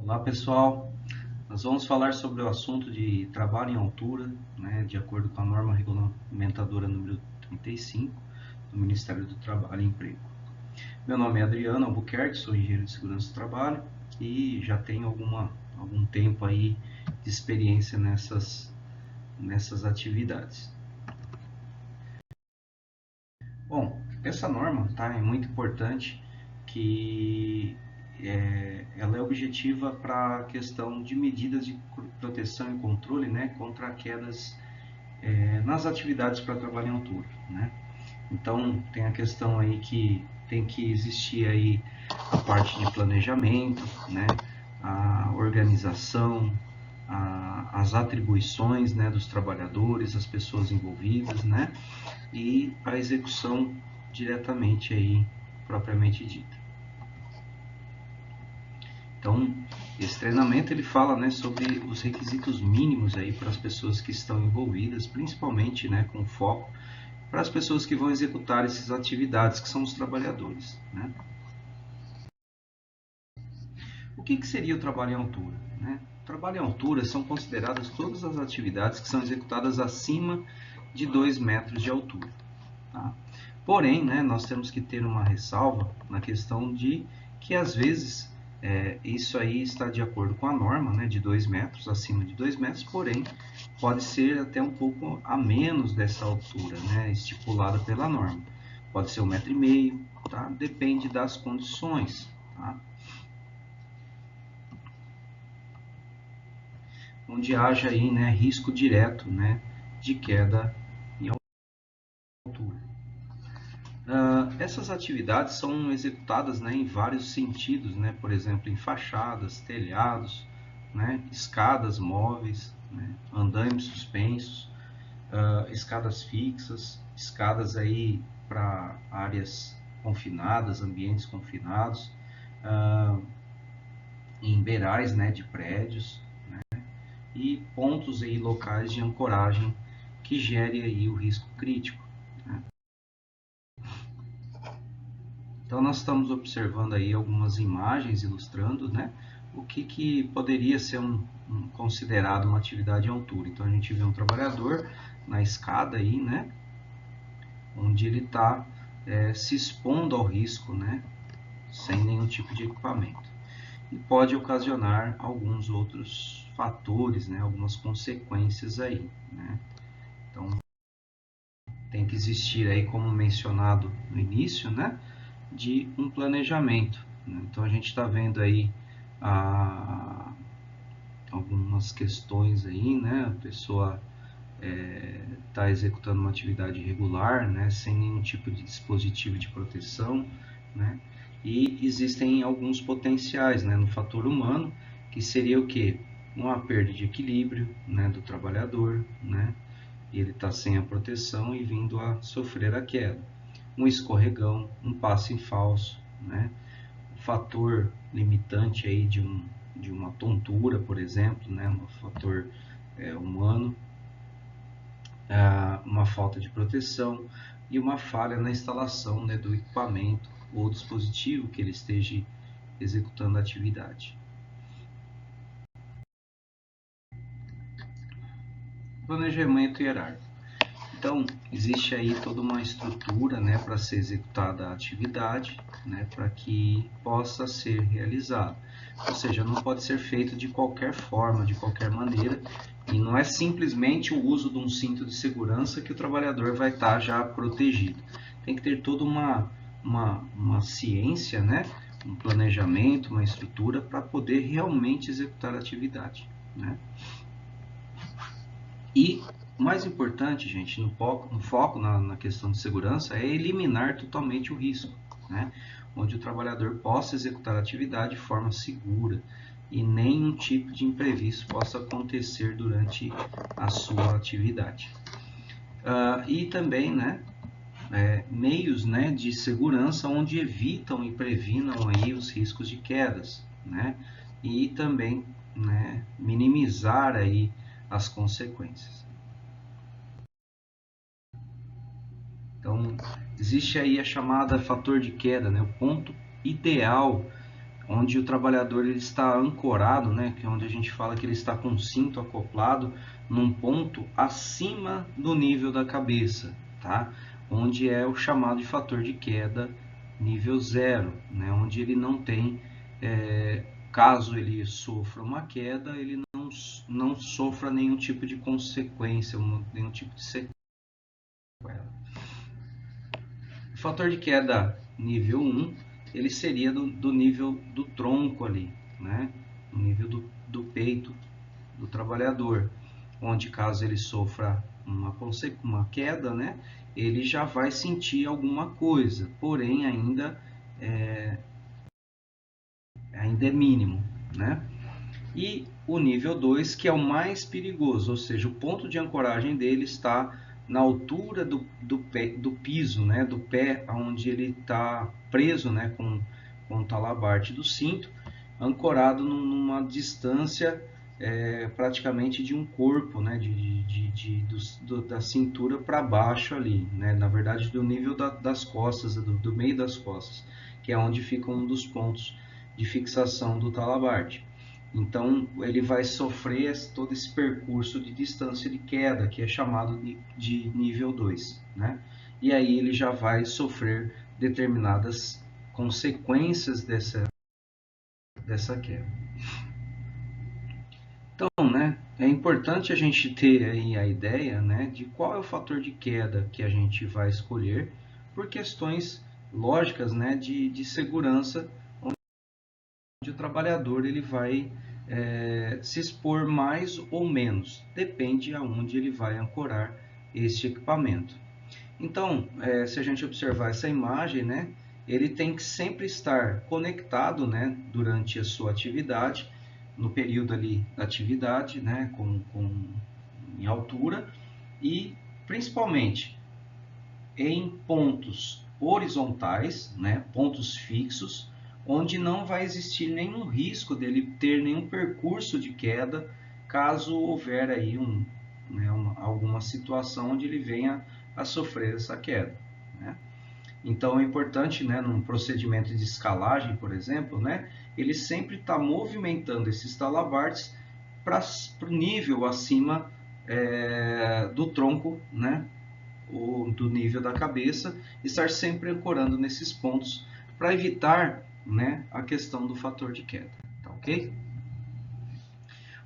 Olá pessoal, nós vamos falar sobre o assunto de trabalho em altura, né, de acordo com a norma regulamentadora número 35 do Ministério do Trabalho e Emprego. Meu nome é Adriano Albuquerque, sou engenheiro de segurança do trabalho e já tenho algum tempo aí de experiência nessas atividades. Bom, essa norma é muito importante que ela é objetiva para a questão de medidas de proteção e controle, né, contra quedas nas atividades para trabalho em altura, né? Então tem a questão aí que tem que existir aí a parte de planejamento, né, a organização, as atribuições, né, dos trabalhadores, as pessoas envolvidas, né, e a execução diretamente aí propriamente dita. Então, esse treinamento ele fala, né, sobre os requisitos mínimos aí para as pessoas que estão envolvidas, principalmente, né, com foco para as pessoas que vão executar essas atividades, que são os trabalhadores, né? O que seria o trabalho em altura, né? O trabalho em altura são consideradas todas as atividades que são executadas acima de 2 metros de altura. Tá? Porém, né, nós temos que ter uma ressalva na questão de que às vezes isso aí está de acordo com a norma, né, de 2 metros, acima de 2 metros, porém pode ser até um pouco a menos dessa altura, né, estipulada pela norma. Pode ser 1,5 m, tá? Depende das condições. Tá? Onde haja aí, né, risco direto, né, de queda em altura. Essas atividades são executadas, né, em vários sentidos, né, por exemplo, em fachadas, telhados, né, escadas móveis, né, andaimes suspensos, escadas fixas, escadas aí para áreas confinadas, ambientes confinados, em beirais, né, de prédios, né, e pontos aí locais de ancoragem que gere aí o risco crítico. Né. Então nós estamos observando aí algumas imagens ilustrando, né, o que poderia ser considerado uma atividade em altura. Então a gente vê um trabalhador na escada aí, né, onde ele está se expondo ao risco, né, sem nenhum tipo de equipamento. E pode ocasionar alguns outros fatores, né, algumas consequências aí, né. Então tem que existir aí, como mencionado no início, né, de um planejamento. Né? Então a gente está vendo aí algumas questões aí, né? A pessoa está executando uma atividade irregular, né? Sem nenhum tipo de dispositivo de proteção, né? E existem alguns potenciais, né? No fator humano, que seria o quê? Uma perda de equilíbrio, né? Do trabalhador, né? Ele está sem a proteção e vindo a sofrer a queda. Um escorregão, um passe em falso, né? O fator limitante aí de uma tontura, por exemplo, né? Um fator humano, uma falta de proteção e uma falha na instalação, né, do equipamento ou dispositivo que ele esteja executando a atividade. Planejamento hierárquico. Então, existe aí toda uma estrutura, né, para ser executada a atividade, né, para que possa ser realizada. Ou seja, não pode ser feito de qualquer forma, de qualquer maneira, e não é simplesmente o uso de um cinto de segurança que o trabalhador vai estar já protegido. Tem que ter toda uma ciência, né, um planejamento, uma estrutura para poder realmente executar a atividade, né? E o mais importante, gente, no foco na questão de segurança é eliminar totalmente o risco, né? Onde o trabalhador possa executar a atividade de forma segura e nenhum tipo de imprevisto possa acontecer durante a sua atividade. E também, né, meios, né, de segurança onde evitam e previnam aí os riscos de quedas, né? E também, né, minimizar aí as consequências. Então, existe aí a chamada fator de queda, né? O ponto ideal onde o trabalhador ele está ancorado, né, que é onde a gente fala que ele está com o cinto acoplado num ponto acima do nível da cabeça, tá? Onde é o chamado de fator de queda nível 0, né? Onde ele não tem, caso ele sofra uma queda, ele não sofra nenhum tipo de consequência, nenhum tipo de sequela. O fator de queda nível 1, ele seria do nível do tronco ali, né? No nível do peito do trabalhador, onde caso ele sofra uma queda, né? Ele já vai sentir alguma coisa, porém ainda é mínimo, né? E o nível 2, que é o mais perigoso, ou seja, o ponto de ancoragem dele está na altura do piso, né, do pé, onde ele está preso, né, com o talabarte do cinto, ancorado numa distância praticamente de um corpo, né, da cintura para baixo ali, né, na verdade do nível das costas, do meio das costas, que é onde fica um dos pontos de fixação do talabarte. Então ele vai sofrer todo esse percurso de distância de queda, que é chamado de nível 2, né? E aí ele já vai sofrer determinadas consequências dessa queda. Então, né, é importante a gente ter aí a ideia, né, de qual é o fator de queda que a gente vai escolher por questões lógicas, né, de segurança, onde o trabalhador ele vai se expor mais ou menos, depende aonde ele vai ancorar este equipamento. Então, se a gente observar essa imagem, né, ele tem que sempre estar conectado, né, durante a sua atividade, no período ali da atividade, né, em altura e principalmente em pontos horizontais, né, pontos fixos, onde não vai existir nenhum risco dele ter nenhum percurso de queda, caso houver aí alguma situação onde ele venha a sofrer essa queda, né? Então é importante, né, num procedimento de escalagem, por exemplo, né, ele sempre está movimentando esses talabartes para o nível acima do tronco, né, do nível da cabeça, estar sempre ancorando nesses pontos para evitar, né, a questão do fator de queda, tá ok?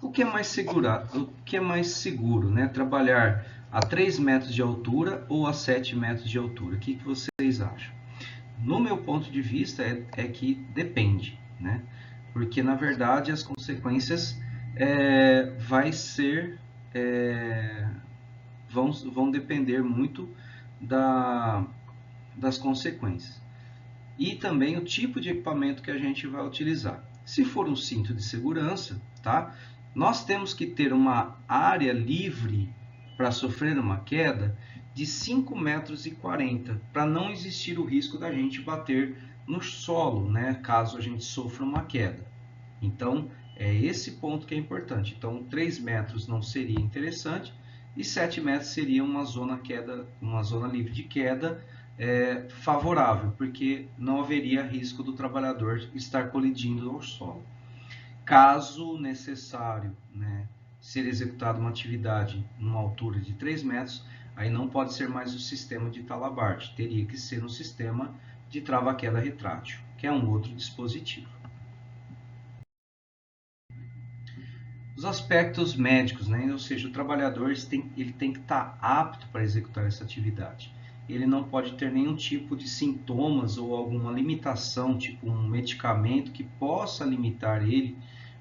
O que é mais seguro, né? Trabalhar a 3 metros de altura ou a 7 metros de altura? O que vocês acham? No meu ponto de vista é que depende, né? Porque na verdade as consequências vai ser vão depender muito das consequências. E também o tipo de equipamento que a gente vai utilizar. Se for um cinto de segurança, tá? Nós temos que ter uma área livre para sofrer uma queda de 5,40 metros para não existir o risco da gente bater no solo, né? Caso a gente sofra uma queda. Então, é esse ponto que é importante. Então, 3 metros não seria interessante e 7 metros seria uma zona livre de queda favorável, porque não haveria risco do trabalhador estar colidindo ao solo. Caso necessário, né, ser executada uma atividade numa altura de 3 metros, aí não pode ser mais o sistema de talabarte, teria que ser um sistema de trava-queda retrátil, que é um outro dispositivo. Os aspectos médicos, né? Ou seja, o trabalhador ele tem que estar apto para executar essa atividade. Ele não pode ter nenhum tipo de sintomas ou alguma limitação, tipo um medicamento que possa limitar ele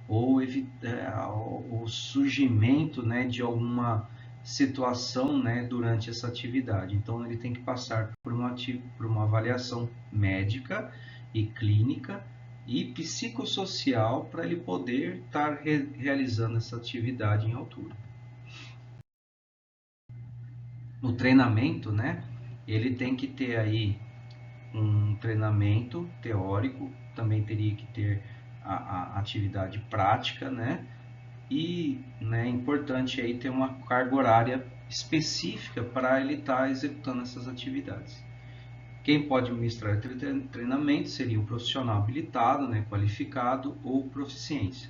ou evitar o surgimento, né, de alguma situação, né, durante essa atividade. Então ele tem que passar por uma avaliação médica e clínica e psicossocial para ele poder estar realizando essa atividade em altura. No treinamento, né, ele tem que ter aí um treinamento teórico, também teria que ter a atividade prática, né, e é importante aí ter uma carga horária específica para ele estar executando essas atividades. Quem pode ministrar treinamento seria um profissional habilitado, né, qualificado ou proficiência.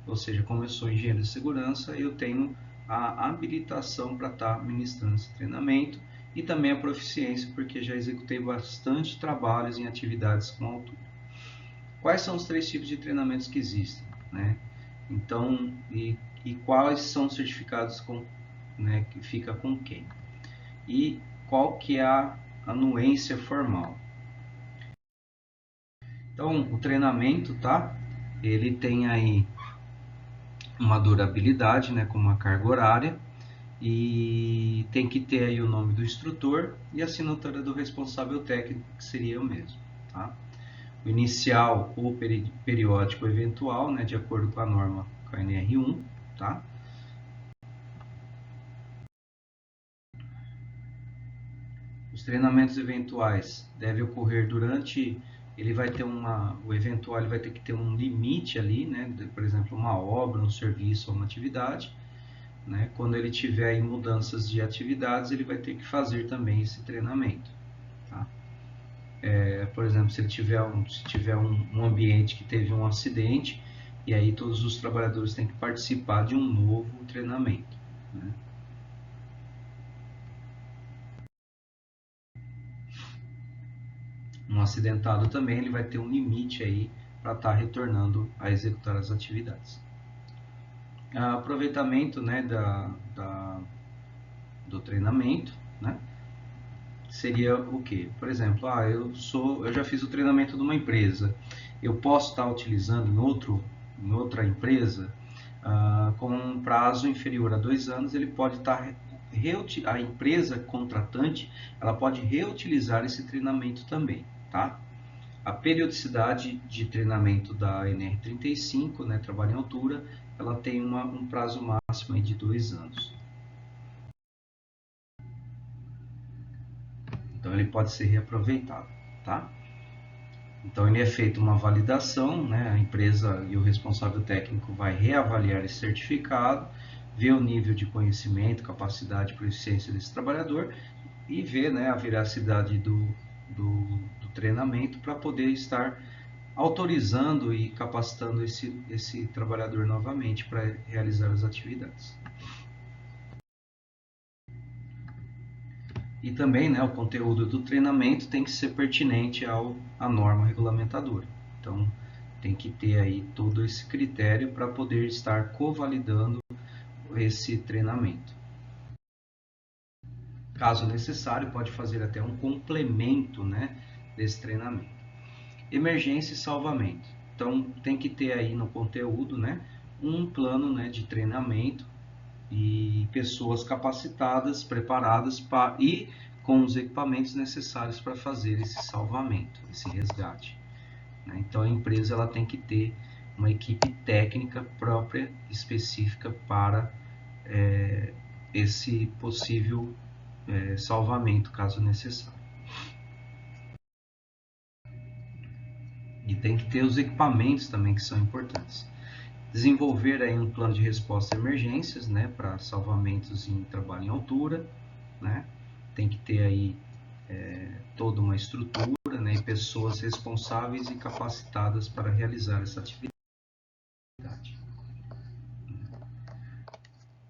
Ou seja, como eu sou engenheiro de segurança, eu tenho a habilitação para estar ministrando esse treinamento e também a proficiência, porque já executei bastante trabalhos em atividades com altura. Quais são os 3 tipos de treinamentos que existem, né? Então, e quais são os certificados com, né, que fica com quem? E qual que é a anuência formal? Então, o treinamento, tá? Ele tem aí uma durabilidade, né, com uma carga horária, e tem que ter aí o nome do instrutor e a assinatura do responsável técnico, que seria eu mesmo, tá? O inicial ou periódico eventual, né, de acordo com a norma KNR1, tá? Os treinamentos eventuais devem ocorrer durante, ele vai ter o eventual ele vai ter que ter um limite ali, né, por exemplo, uma obra, um serviço ou uma atividade, né? Quando ele tiver em mudanças de atividades, ele vai ter que fazer também esse treinamento, tá? Por exemplo, se tiver um ambiente que teve um acidente, e aí todos os trabalhadores têm que participar de um novo treinamento, né? Um acidentado também ele vai ter um limite aí para estar retornando a executar as atividades. Aproveitamento, né, do treinamento, né? Seria o que? Por exemplo, eu já fiz o treinamento de uma empresa, eu posso estar utilizando em outra empresa, com um prazo inferior a 2 anos, ele pode estar a empresa contratante, ela pode reutilizar esse treinamento também, tá? A periodicidade de treinamento da NR35, né, trabalho em altura, ela tem um prazo máximo de 2 anos. Então ele pode ser reaproveitado, tá? Então ele é feito uma validação, né? A empresa e o responsável técnico vai reavaliar esse certificado, ver o nível de conhecimento, capacidade e proficiência desse trabalhador e ver, né, a veracidade do treinamento para poder estar autorizando e capacitando esse trabalhador novamente para realizar as atividades. E também, né, o conteúdo do treinamento tem que ser pertinente à norma regulamentadora. Então, tem que ter aí todo esse critério para poder estar covalidando esse treinamento. Caso necessário, pode fazer até um complemento, né, desse treinamento. Emergência e salvamento. Então, tem que ter aí no conteúdo, né, um plano, né, de treinamento e pessoas capacitadas, preparadas e com os equipamentos necessários para fazer esse salvamento, esse resgate, né? Então a empresa ela tem que ter uma equipe técnica própria, específica para esse possível salvamento, caso necessário. E tem que ter os equipamentos também que são importantes. Desenvolver aí um plano de resposta a emergências, né, para salvamentos em trabalho em altura, né? Tem que ter aí toda uma estrutura, né, e pessoas responsáveis e capacitadas para realizar essa atividade.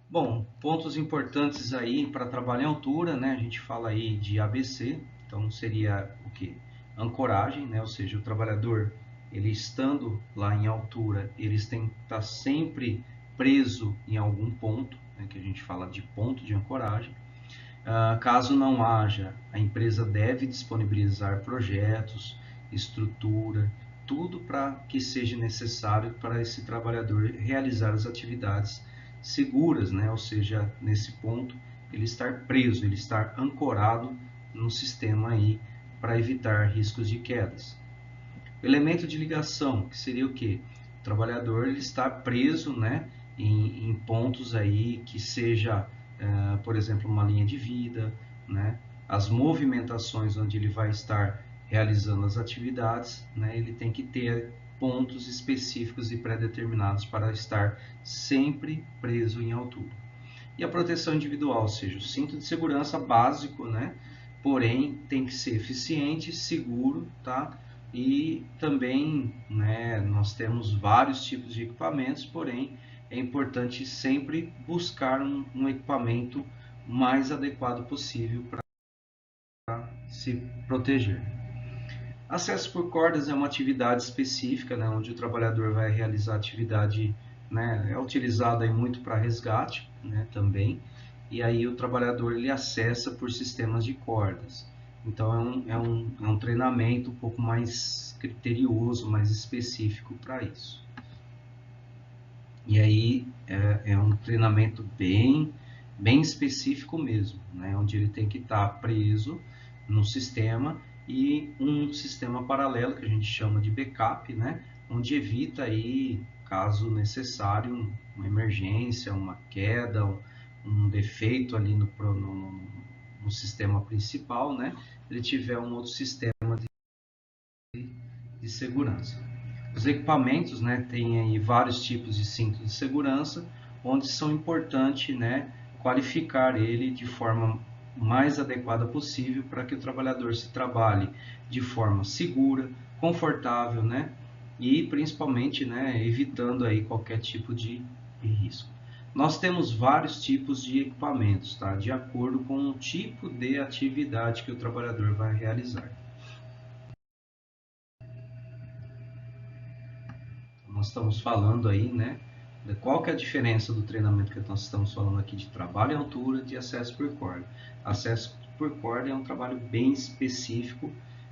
Bom, pontos importantes aí para trabalho em altura, né? A gente fala aí de ABC, então seria o que? Ancoragem, né? Ou seja, o trabalhador, ele estando lá em altura, eles têm que estar sempre preso em algum ponto, né? Que a gente fala de ponto de ancoragem. Caso não haja, a empresa deve disponibilizar projetos, estrutura, tudo para que seja necessário para esse trabalhador realizar as atividades seguras, né? Ou seja, nesse ponto, ele estar preso, ele estar ancorado no sistema aí para evitar riscos de quedas. O elemento de ligação, que seria o quê? O trabalhador ele está preso, né, em pontos aí que seja, por exemplo, uma linha de vida, né, as movimentações onde ele vai estar realizando as atividades, né, ele tem que ter pontos específicos e pré-determinados para estar sempre preso em altura. E a proteção individual, ou seja, o cinto de segurança básico, né, porém tem que ser eficiente, seguro, tá? E também, né, nós temos vários tipos de equipamentos, porém é importante sempre buscar um equipamento mais adequado possível para se proteger. Acesso por cordas é uma atividade específica, né, onde o trabalhador vai realizar atividade, né, é utilizada muito para resgate, né, também, e aí o trabalhador ele acessa por sistemas de cordas. Então é um treinamento um pouco mais criterioso, mais específico para isso. E aí é um treinamento bem específico mesmo, né, onde ele tem que estar preso no sistema e um sistema paralelo que a gente chama de backup, né, onde evita aí, caso necessário, uma emergência, uma queda, um defeito ali no sistema principal, né, ele tiver um outro sistema de segurança. Os equipamentos, né, tem aí vários tipos de cinto de segurança, onde são importantes, né, qualificar ele de forma mais adequada possível para que o trabalhador se trabalhe de forma segura, confortável, né, e principalmente, né, evitando aí qualquer tipo de risco. Nós temos vários tipos de equipamentos, tá, de acordo com o tipo de atividade que o trabalhador vai realizar. Nós estamos falando aí, né, de qual que é a diferença do treinamento que nós estamos falando aqui de trabalho em altura, de acesso por corda. Acesso por corda é um trabalho bem específico,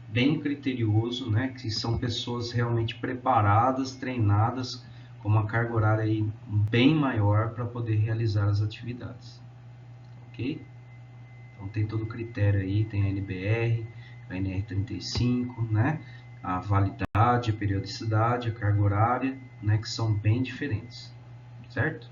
bem criterioso, né, que são pessoas realmente preparadas, treinadas, com uma carga horária aí bem maior para poder realizar as atividades, ok? Então tem todo o critério aí, tem a NBR, a NR35, né? A validade, a periodicidade, a carga horária, né? Que são bem diferentes, certo?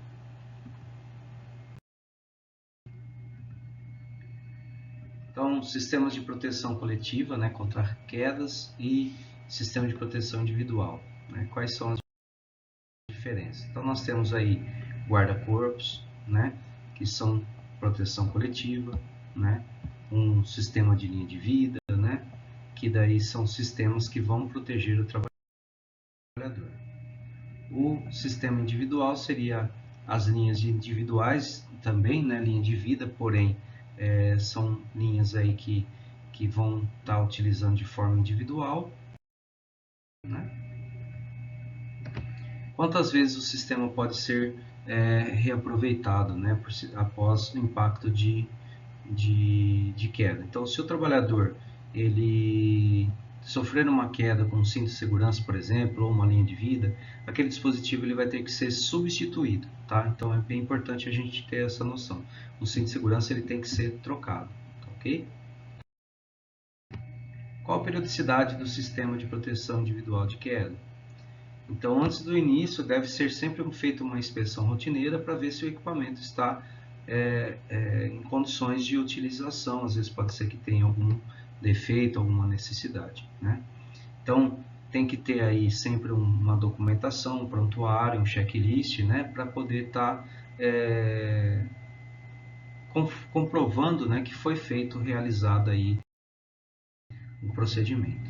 Então, sistemas de proteção coletiva, né? Contra quedas e sistema de proteção individual, né? Quais são as diferenças? Então, nós temos aí guarda-corpos, né? Que são proteção coletiva, né? Um sistema de linha de vida, né? Que daí são sistemas que vão proteger o trabalhador. O sistema individual seria as linhas individuais também, né? Linha de vida, porém são linhas aí que vão estar utilizando de forma individual, né? Quantas vezes o sistema pode ser reaproveitado, né? Após o impacto de queda. Então, se o trabalhador ele sofrer uma queda com um cinto de segurança, por exemplo, ou uma linha de vida, aquele dispositivo ele vai ter que ser substituído, tá? Então é bem importante a gente ter essa noção. O cinto de segurança ele tem que ser trocado, ok? Qual a periodicidade do sistema de proteção individual de queda? Então, antes do início, deve ser sempre feita uma inspeção rotineira para ver se o equipamento está em condições de utilização. Às vezes pode ser que tenha algum defeito, alguma necessidade, né? Então, tem que ter aí sempre uma documentação, um prontuário, um checklist, né? Para poder estar comprovando, né, que foi feito, realizado aí o procedimento.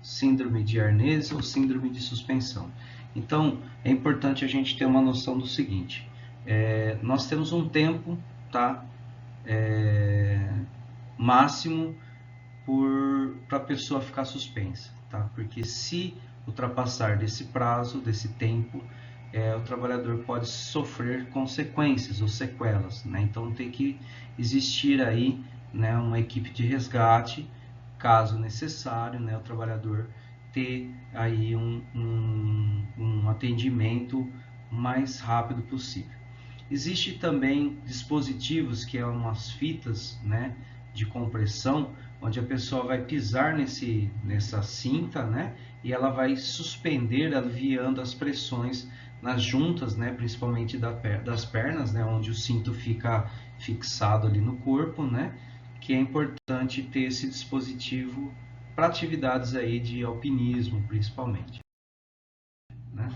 Síndrome de arnese ou síndrome de suspensão. Então, é importante a gente ter uma noção do seguinte: nós temos um tempo, tá, máximo para a pessoa ficar suspensa, tá? Porque se ultrapassar desse prazo, desse tempo, o trabalhador pode sofrer consequências ou sequelas, né? Então tem que existir aí, né, uma equipe de resgate, caso necessário, né, o trabalhador ter aí um atendimento mais rápido possível. Existe também dispositivos que é umas fitas, né, de compressão, onde a pessoa vai pisar nessa cinta, né, e ela vai suspender, aliviando as pressões nas juntas, né, principalmente das pernas, né, onde o cinto fica fixado ali no corpo, né, que é importante ter esse dispositivo para atividades aí de alpinismo, principalmente, né?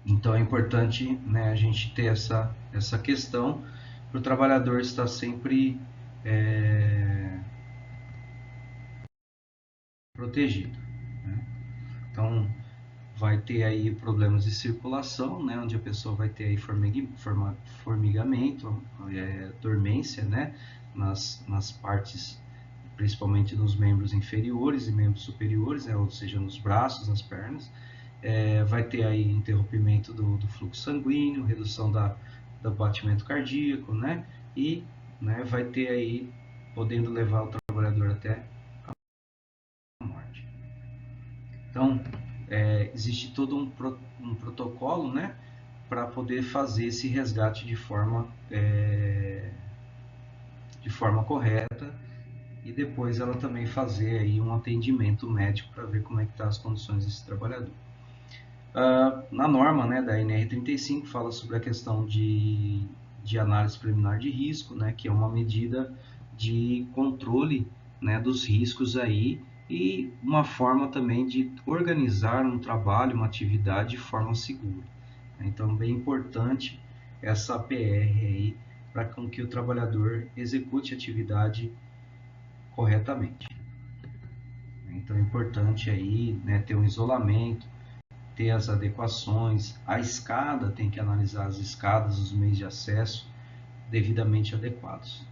Então é importante, né, a gente ter essa questão para o trabalhador estar sempre protegido, né? Então vai ter aí problemas de circulação, né, onde a pessoa vai ter aí formigamento, dormência, né, nas partes, principalmente nos membros inferiores e membros superiores, né, ou seja, nos braços, nas pernas. Vai ter aí interrompimento do fluxo sanguíneo, redução do batimento cardíaco, né, e, né, vai ter aí, podendo levar o trabalhador até a morte. Então, existe todo um protocolo, né, para poder fazer esse resgate de forma correta, e depois ela também fazer aí um atendimento médico para ver como é que estão as condições desse trabalhador. Na norma, né, da NR35 fala sobre a questão de análise preliminar de risco, né, que é uma medida de controle, né, dos riscos aí, e uma forma também de organizar um trabalho, uma atividade de forma segura. Então, bem importante essa PR aí para que o trabalhador execute a atividade corretamente. Então, é importante aí, né, ter um isolamento, ter as adequações, a escada tem que analisar as escadas, os meios de acesso devidamente adequados.